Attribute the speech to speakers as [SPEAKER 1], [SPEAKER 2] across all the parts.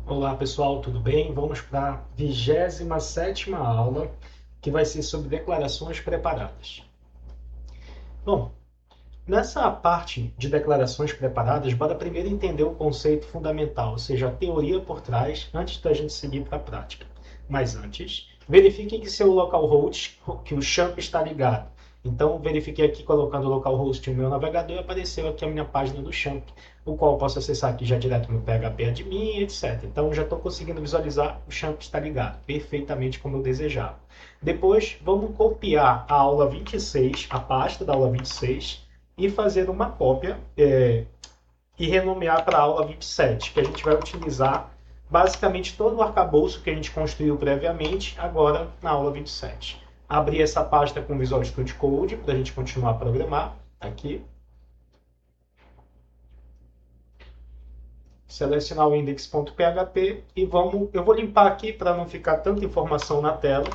[SPEAKER 1] Olá pessoal, tudo bem? Vamos para a 27ª aula, que vai ser sobre declarações preparadas. Bom, nessa parte de declarações preparadas, bora primeiro entender o conceito fundamental, ou seja, a teoria por trás, antes da gente seguir para a prática. Mas antes, verifique que seu localhost, que o champ está ligado. Então, verifiquei aqui colocando o localhost no meu navegador e apareceu aqui a minha página do champ, o qual eu posso acessar aqui já direto no PHP admin, etc. Então, já estou conseguindo visualizar o champ está ligado, perfeitamente como eu desejava. Depois, vamos copiar a aula 26, a pasta da aula 26, e fazer uma cópia e renomear para a aula 27, que a gente vai utilizar basicamente todo o arcabouço que a gente construiu previamente, agora na aula 27. Abrir essa pasta com Visual Studio Code para a gente continuar a programar aqui. Selecionar o index.php e eu vou limpar aqui para não ficar tanta informação na tela.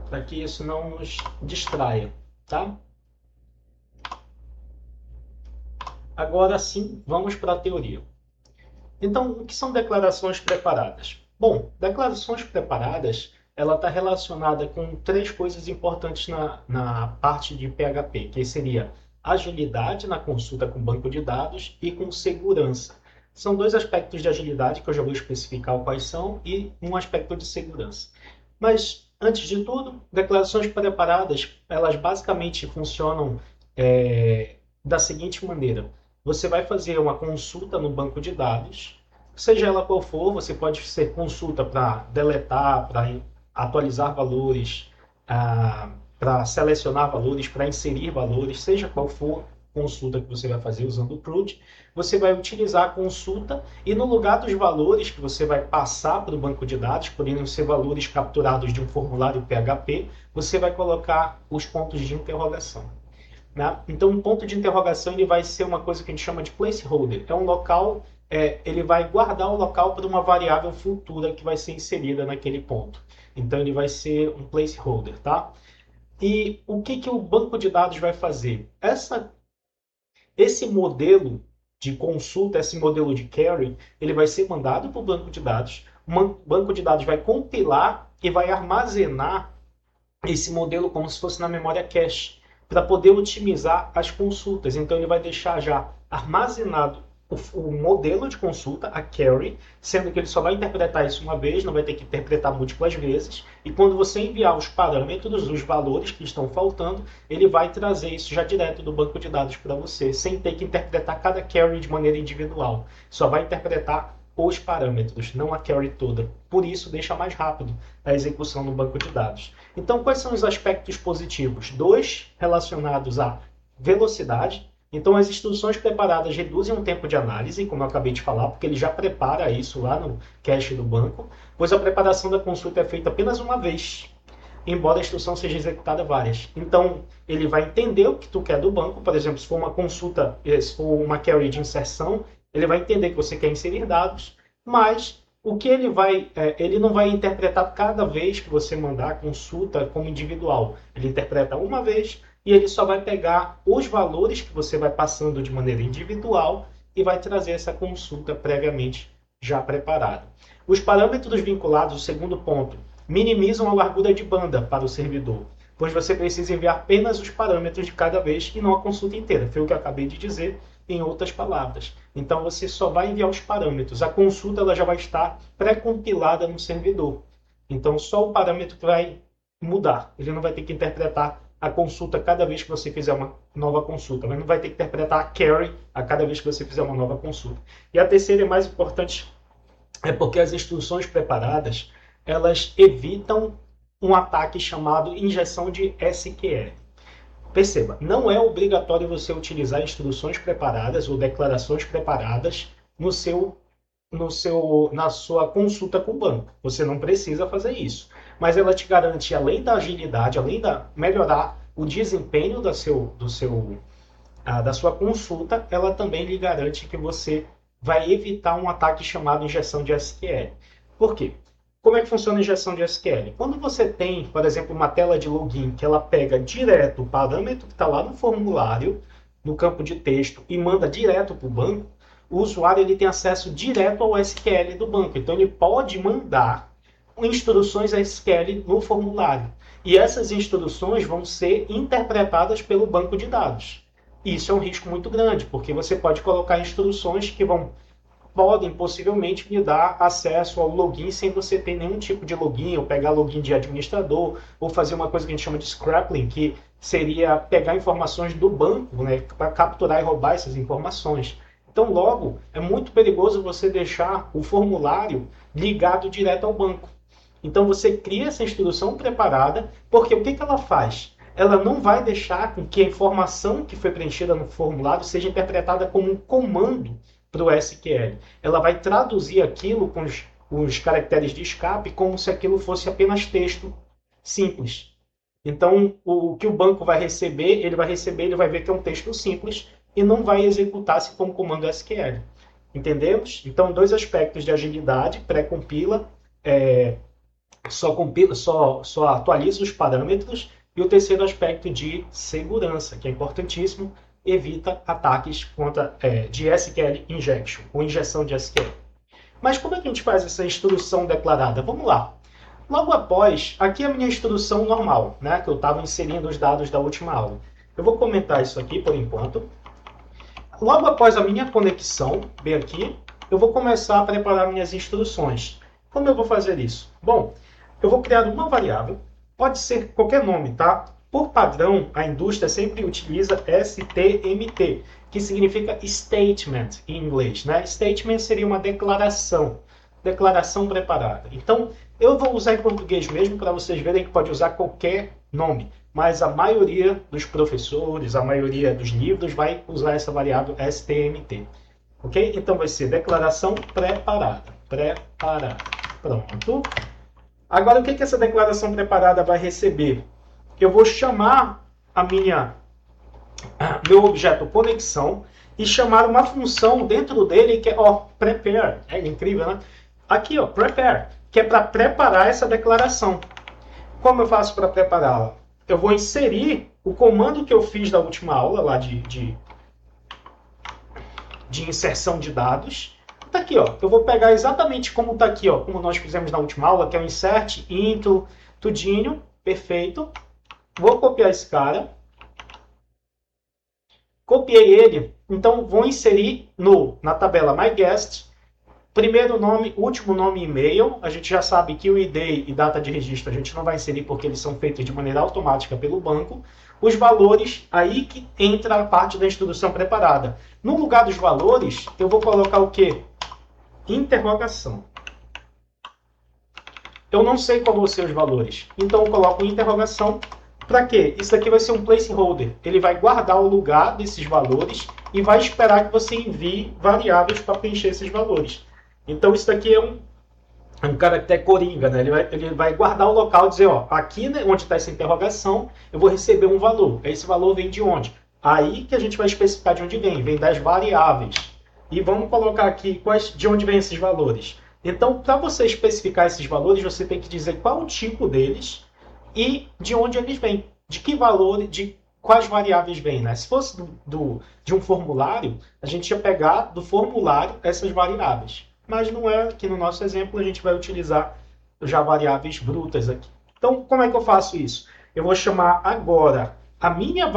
[SPEAKER 1] Para que isso não nos distraia, tá? Agora sim, vamos para a teoria. Então, o que são declarações preparadas? Bom, declarações preparadas, ela está relacionada com três coisas importantes na parte de PHP, que seria agilidade na consulta com banco de dados e com segurança. São dois aspectos de agilidade que eu já vou especificar quais são e um aspecto de segurança. Mas, antes de tudo, declarações preparadas, elas basicamente funcionam da seguinte maneira. Você vai fazer uma consulta no banco de dados, seja ela qual for, você pode ser consulta para deletar, para atualizar valores, para selecionar valores, para inserir valores, seja qual for a consulta que você vai fazer usando o CRUD, você vai utilizar a consulta e no lugar dos valores que você vai passar para o banco de dados, poderiam ser valores capturados de um formulário PHP, você vai colocar os pontos de interrogação. Né? Então, um ponto de interrogação ele vai ser uma coisa que a gente chama de placeholder. É um local, ele vai guardar o local para uma variável futura que vai ser inserida naquele ponto. Então, ele vai ser um placeholder. Tá? E o que o banco de dados vai fazer? Esse modelo de consulta, esse modelo de query, ele vai ser mandado para o banco de dados. O banco de dados vai compilar e vai armazenar esse modelo como se fosse na memória cache, para poder otimizar as consultas. Então ele vai deixar já armazenado o modelo de consulta, a query, sendo que ele só vai interpretar isso uma vez, não vai ter que interpretar múltiplas vezes, e quando você enviar os parâmetros, os valores que estão faltando, ele vai trazer isso já direto do banco de dados para você, sem ter que interpretar cada query de maneira individual. Só vai interpretar os parâmetros, não a query toda. Por isso, deixa mais rápido a execução no banco de dados. Então, quais são os aspectos positivos? Dois relacionados à velocidade. Então, as instruções preparadas reduzem o tempo de análise, como eu acabei de falar, porque ele já prepara isso lá no cache do banco, pois a preparação da consulta é feita apenas uma vez, embora a instrução seja executada várias. Então, ele vai entender o que tu quer do banco, por exemplo, se for uma consulta, se for uma query de inserção, ele vai entender que você quer inserir dados, mas o que ele não vai interpretar cada vez que você mandar a consulta como individual. Ele interpreta uma vez e ele só vai pegar os valores que você vai passando de maneira individual e vai trazer essa consulta previamente já preparada. Os parâmetros vinculados, o segundo ponto, minimizam a largura de banda para o servidor, pois você precisa enviar apenas os parâmetros de cada vez e não a consulta inteira. Foi o que eu acabei de dizer em outras palavras. Então você só vai enviar os parâmetros. A consulta ela já vai estar pré-compilada no servidor. Então só o parâmetro que vai mudar. Ele não vai ter que interpretar a consulta cada vez que você fizer uma nova consulta. Mas não vai ter que interpretar a query a cada vez que você fizer uma nova consulta. E a terceira e mais importante é porque as instruções preparadas elas evitam um ataque chamado injeção de SQL. Perceba, não é obrigatório você utilizar instruções preparadas ou declarações preparadas na sua consulta com o banco. Você não precisa fazer isso. Mas ela te garante, além da agilidade, além de melhorar o desempenho da sua consulta, ela também lhe garante que você vai evitar um ataque chamado injeção de SQL. Por quê? Como é que funciona a injeção de SQL? Quando você tem, por exemplo, uma tela de login que ela pega direto o parâmetro que está lá no formulário, no campo de texto, e manda direto para o banco, o usuário ele tem acesso direto ao SQL do banco. Então, ele pode mandar instruções SQL no formulário. E essas instruções vão ser interpretadas pelo banco de dados. Isso é um risco muito grande, porque você pode colocar instruções que podem possivelmente me dar acesso ao login sem você ter nenhum tipo de login, ou pegar login de administrador, ou fazer uma coisa que a gente chama de scrapping, que seria pegar informações do banco, né, para capturar e roubar essas informações. Então, logo, é muito perigoso você deixar o formulário ligado direto ao banco. Então, você cria essa instrução preparada, porque o que ela faz? Ela não vai deixar com que a informação que foi preenchida no formulário seja interpretada como um comando para o SQL. Ela vai traduzir aquilo com os caracteres de escape como se aquilo fosse apenas texto simples. Então, o que o banco vai receber, ele vai ver que é um texto simples e não vai executar-se como comando SQL. Entendemos? Então, dois aspectos de agilidade: pré-compila, só atualiza os parâmetros, e o terceiro aspecto de segurança, que é importantíssimo: evita ataques de SQL injection, ou injeção de SQL. Mas como é que a gente faz essa instrução declarada? Vamos lá. Logo após, aqui é a minha instrução normal, né, que eu estava inserindo os dados da última aula. Eu vou comentar isso aqui por enquanto. Logo após a minha conexão, bem aqui, eu vou começar a preparar minhas instruções. Como eu vou fazer isso? Bom, eu vou criar uma variável, pode ser qualquer nome, tá? Por padrão, a indústria sempre utiliza STMT, que significa statement em inglês, né? Statement seria uma declaração preparada. Então, eu vou usar em português mesmo para vocês verem que pode usar qualquer nome, mas a maioria dos professores, a maioria dos livros vai usar essa variável STMT. Ok? Então vai ser declaração preparada. Pronto. Agora, o que essa declaração preparada vai receber? Eu vou chamar meu objeto conexão e chamar uma função dentro dele que é prepare. É incrível, né? Aqui, prepare, que é para preparar essa declaração. Como eu faço para prepará-la? Eu vou inserir o comando que eu fiz da última aula, lá de inserção de dados. Tá aqui, eu vou pegar exatamente como está aqui, como nós fizemos na última aula, que é o insert, intro, tudinho, perfeito. Vou copiar esse cara. Copiei ele, então vou inserir na tabela MyGuest, primeiro nome, último nome e e-mail. A gente já sabe que o ID e data de registro a gente não vai inserir porque eles são feitos de maneira automática pelo banco. Os valores, aí que entra a parte da instrução preparada. No lugar dos valores, eu vou colocar o quê? Interrogação. Eu não sei qual vão ser os valores, então eu coloco interrogação. Para quê? Isso aqui vai ser um placeholder. Ele vai guardar o lugar desses valores e vai esperar que você envie variáveis para preencher esses valores. Então isso daqui é um caractere coringa, né? Ele vai guardar o local e dizer, aqui, né, onde está essa interrogação, eu vou receber um valor. Esse valor vem de onde? Aí que a gente vai especificar de onde vem. Vem das variáveis. E vamos colocar aqui de onde vem esses valores. Então, para você especificar esses valores, você tem que dizer qual o tipo deles e de onde eles vêm. De que valor, de quais variáveis vêm, né? Se fosse de um formulário, a gente ia pegar do formulário essas variáveis. Mas não é, aqui no nosso exemplo, a gente vai utilizar já variáveis brutas aqui. Então, como é que eu faço isso? Eu vou chamar agora a minha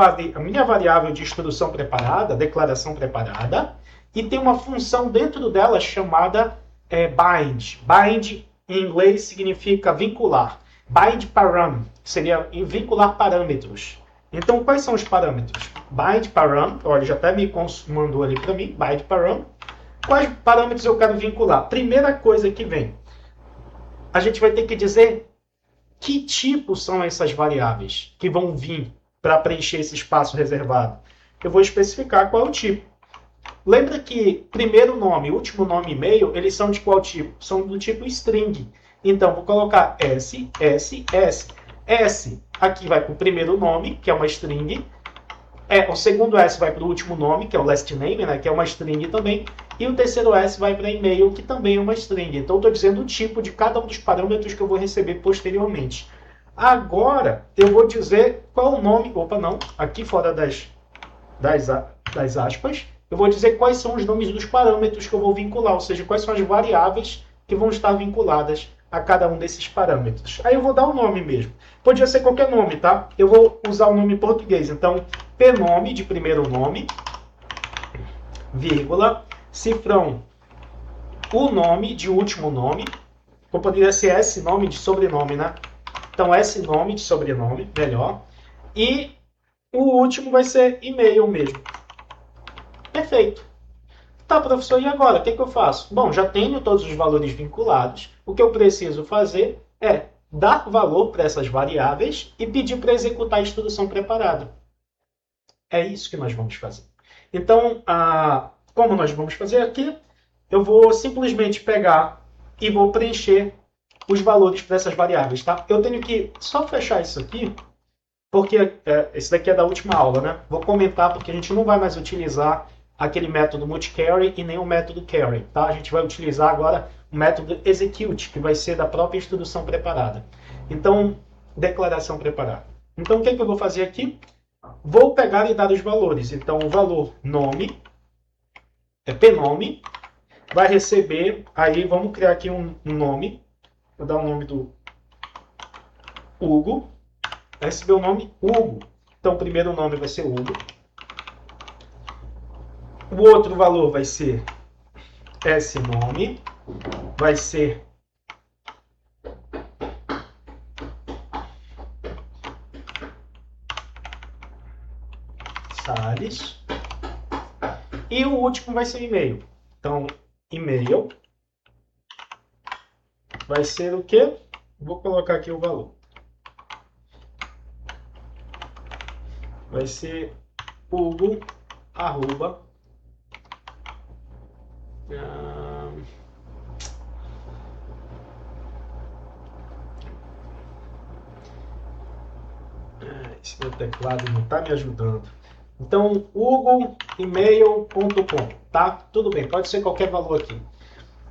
[SPEAKER 1] variável de instrução preparada, declaração preparada, e tem uma função dentro dela chamada bind. Bind, em inglês, significa vincular. Bind param, seria vincular parâmetros. Então, quais são os parâmetros? Bind param, olha, já até me mandou ali para mim, bind param. Quais parâmetros eu quero vincular? Primeira coisa que vem, a gente vai ter que dizer que tipo são essas variáveis que vão vir para preencher esse espaço reservado. Eu vou especificar qual é o tipo. Lembra que primeiro nome, último nome e e-mail, eles são de qual tipo? São do tipo string. Então, vou colocar S, S, S. S, aqui vai para o primeiro nome, que é uma string. O segundo S vai para o último nome, que é o last name, né, que é uma string também, e o terceiro S vai para e-mail, que também é uma string. Então, estou dizendo o tipo de cada um dos parâmetros que eu vou receber posteriormente. Agora, eu vou dizer qual o nome, opa, não, aqui fora das aspas, eu vou dizer quais são os nomes dos parâmetros que eu vou vincular, ou seja, quais são as variáveis que vão estar vinculadas a cada um desses parâmetros. Aí eu vou dar o nome mesmo. Podia ser qualquer nome, tá? Eu vou usar o nome em português. Então, pnome de primeiro nome, vírgula, cifrão, o nome de último nome, ou poderia ser esse nome de sobrenome, né? Então, esse nome de sobrenome, melhor. E o último vai ser e-mail mesmo. Perfeito. Tá, professor, e agora? O que eu faço? Bom, já tenho todos os valores vinculados. O que eu preciso fazer é dar valor para essas variáveis e pedir para executar a instrução preparada. É isso que nós vamos fazer. Então, como nós vamos fazer aqui, eu vou simplesmente pegar e vou preencher os valores para essas variáveis. Tá? Eu tenho que só fechar isso aqui, porque esse daqui é da última aula, né? Vou comentar porque a gente não vai mais utilizar aquele método multi-carry e nem o método carry, tá? A gente vai utilizar agora o método execute, que vai ser da própria instrução preparada. Então, declaração preparada. Então, o que eu vou fazer aqui? Vou pegar e dar os valores. Então, o valor nome, pnome, vai receber, aí vamos criar aqui um nome, vou dar o nome do Hugo, vai receber o nome Hugo. Então, o primeiro nome vai ser Hugo. O outro valor vai ser esse nome, vai ser Salles. E o último vai ser e-mail. Então, e-mail vai ser o quê? Vou colocar aqui o valor. Vai ser Hugo, arroba, esse meu teclado não está me ajudando. Então, hugoemail.com, tá? Tudo bem, pode ser qualquer valor aqui.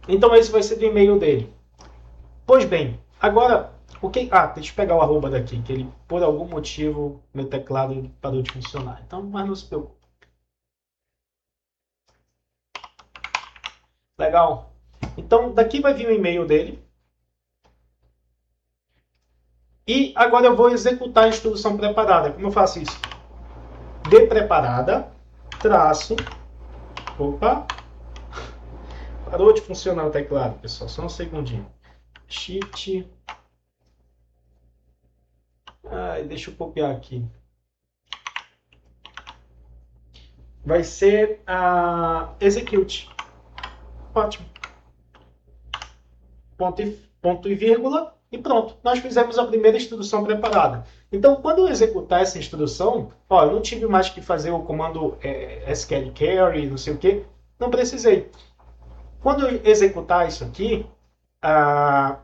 [SPEAKER 1] Então, esse vai ser do e-mail dele. Pois bem, agora, deixa eu pegar o arroba daqui, que ele, por algum motivo, meu teclado parou de funcionar. Então, mas não se preocupe. Legal. Então, daqui vai vir o e-mail dele. E agora eu vou executar a instrução preparada. Como eu faço isso? De preparada, traço. Opa! Parou de funcionar o teclado, pessoal. Só um segundinho. Shift. Deixa eu copiar aqui. Vai ser a execute. Ótimo. Ponto e vírgula. E pronto, nós fizemos a primeira instrução preparada. Então, quando eu executar essa instrução, eu não tive mais que fazer o comando SQL carry, não sei o que, não precisei. Quando eu executar isso aqui,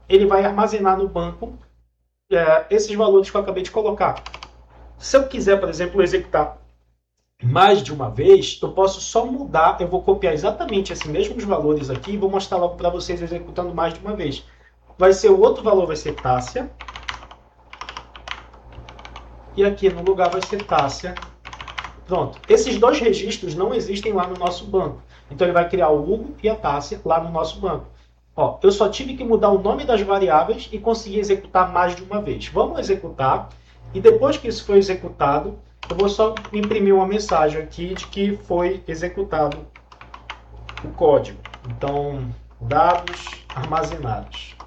[SPEAKER 1] ele vai armazenar no banco esses valores que eu acabei de colocar. Se eu quiser, por exemplo, executar mais de uma vez, eu posso só mudar, eu vou copiar exatamente esses mesmos valores aqui e vou mostrar logo para vocês executando mais de uma vez. O outro valor vai ser Tássia. E aqui no lugar vai ser Tássia. Pronto. Esses dois registros não existem lá no nosso banco. Então ele vai criar o Hugo e a Tássia lá no nosso banco. Eu só tive que mudar o nome das variáveis e conseguir executar mais de uma vez. Vamos executar. E depois que isso foi executado, eu vou só imprimir uma mensagem aqui de que foi executado o código. Então, dados armazenados.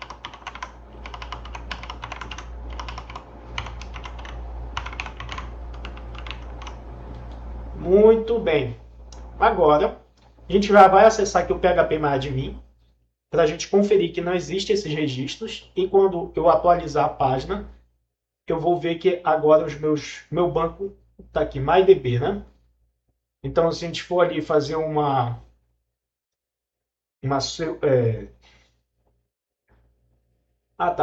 [SPEAKER 1] Muito bem. Agora, a gente já vai acessar aqui o phpMyAdmin para a gente conferir que não existem esses registros. E quando eu atualizar a página, eu vou ver que agora meu banco está aqui, MyDB, né? Então, se a gente for ali fazer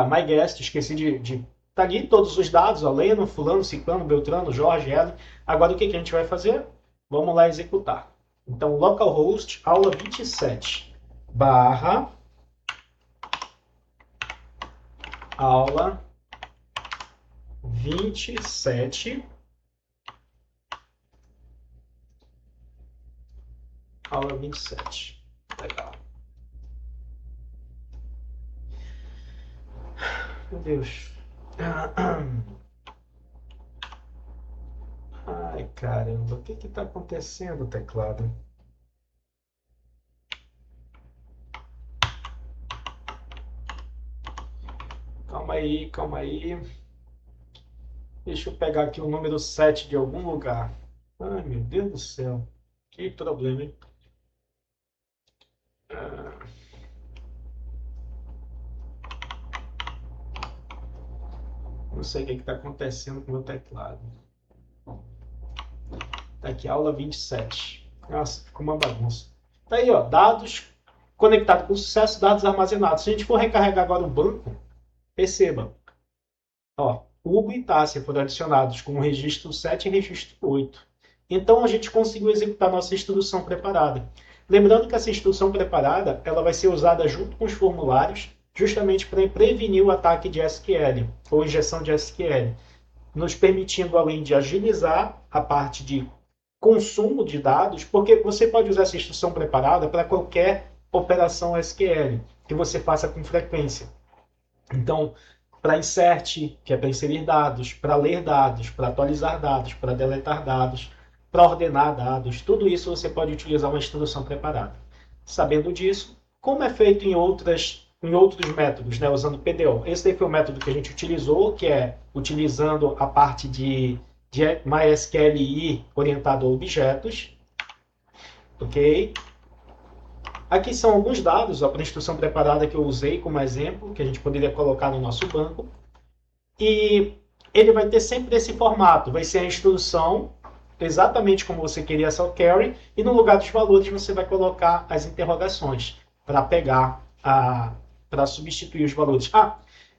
[SPEAKER 1] MyGuest, esqueci de Tá ali todos os dados, ó, Leno, fulano, ciclano, beltrano, Jorge, Ellen. Agora o que a gente vai fazer? Vamos lá executar. Então, localhost aula 27 barra aula 27 aula 27. Legal. Meu Deus. Ai, caramba. O que está acontecendo, teclado? Calma aí, calma aí. Deixa eu pegar aqui o número 7 de algum lugar. Ai, meu Deus do céu. Que problema, hein? Não sei o que está acontecendo com o meu teclado. Tá aqui, aula 27. Nossa, ficou uma bagunça. Tá aí, ó, dados conectados com sucesso, dados armazenados. Se a gente for recarregar agora o banco, perceba, ó, Hugo e Tássia foram adicionados com o registro 7 e registro 8. Então, a gente conseguiu executar nossa instrução preparada. Lembrando que essa instrução preparada ela vai ser usada junto com os formulários, justamente para prevenir o ataque de SQL, ou injeção de SQL, nos permitindo, além de agilizar a parte de consumo de dados, porque você pode usar essa instrução preparada para qualquer operação SQL que você faça com frequência. Então, para insert, que é para inserir dados, para ler dados, para atualizar dados, para deletar dados, para ordenar dados, tudo isso você pode utilizar uma instrução preparada. Sabendo disso, como é feito em outros métodos, né, usando PDO. Esse daí foi o método que a gente utilizou, que é utilizando a parte de MySQLi orientado a objetos. Ok? Aqui são alguns dados, para a instrução preparada que eu usei como exemplo, que a gente poderia colocar no nosso banco. E ele vai ter sempre esse formato, vai ser a instrução exatamente como você queria essa query, e no lugar dos valores você vai colocar as interrogações para pegar, para substituir os valores.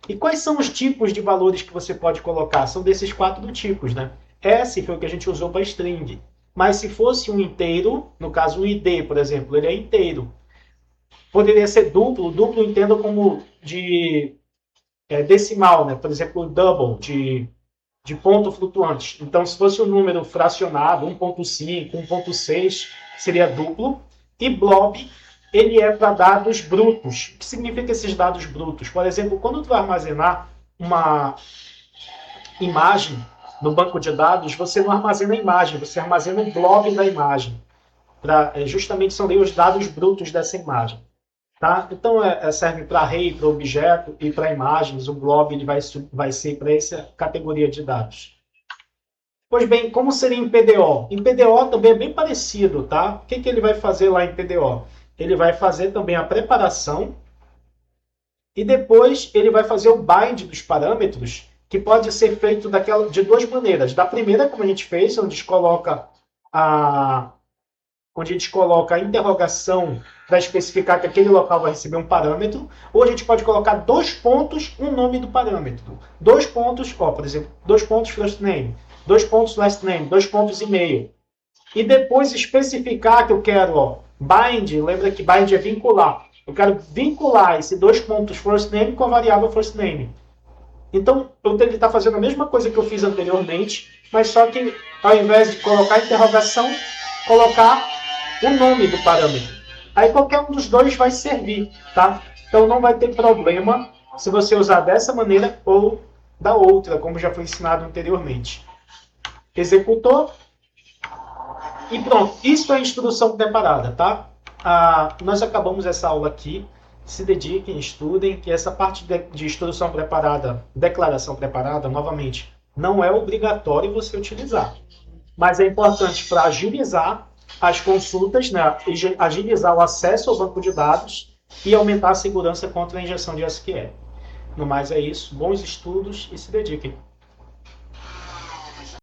[SPEAKER 1] E quais são os tipos de valores que você pode colocar? São desses 4 tipos, né? S foi o que a gente usou para string. Mas se fosse um inteiro, no caso um ID, por exemplo, ele é inteiro. Poderia ser duplo, duplo entenda como de decimal, né? Por exemplo, double, de ponto flutuante. Então, se fosse um número fracionado, 1.5, 1.6, seria duplo. E blob, ele é para dados brutos. O que significa esses dados brutos? Por exemplo, quando tu vai armazenar uma imagem no banco de dados, você não armazena a imagem, você armazena o blob da imagem. Justamente são os dados brutos dessa imagem. Tá? Então, serve para array, para objeto e para imagens. O blob ele vai ser para essa categoria de dados. Pois bem, como seria em PDO? Em PDO também é bem parecido. Tá? O que ele vai fazer lá em PDO? Ele vai fazer também a preparação e depois ele vai fazer o bind dos parâmetros, que pode ser feito de 2 maneiras. Da primeira, como a gente fez, onde a gente coloca a interrogação para especificar que aquele local vai receber um parâmetro, ou a gente pode colocar 2 pontos, um nome do parâmetro. 2 pontos, por exemplo, 2 pontos first name, 2 pontos last name, 2 pontos e-mail. E depois especificar que eu quero, bind, lembra que bind é vincular. Eu quero vincular esse 2 pontos first name com a variável first name. Então, eu tenho que estar fazendo a mesma coisa que eu fiz anteriormente, mas só que ao invés de colocar interrogação, colocar o nome do parâmetro. Aí qualquer um dos dois vai servir, tá? Então não vai ter problema se você usar dessa maneira ou da outra, como já foi ensinado anteriormente. Executou e pronto. Isso é a instrução preparada, tá? Nós acabamos essa aula aqui. Se dediquem, estudem, que essa parte de instrução preparada, declaração preparada, novamente, não é obrigatório você utilizar. Mas é importante para agilizar as consultas, né, agilizar o acesso ao banco de dados e aumentar a segurança contra a injeção de SQL. No mais é isso, bons estudos e se dediquem.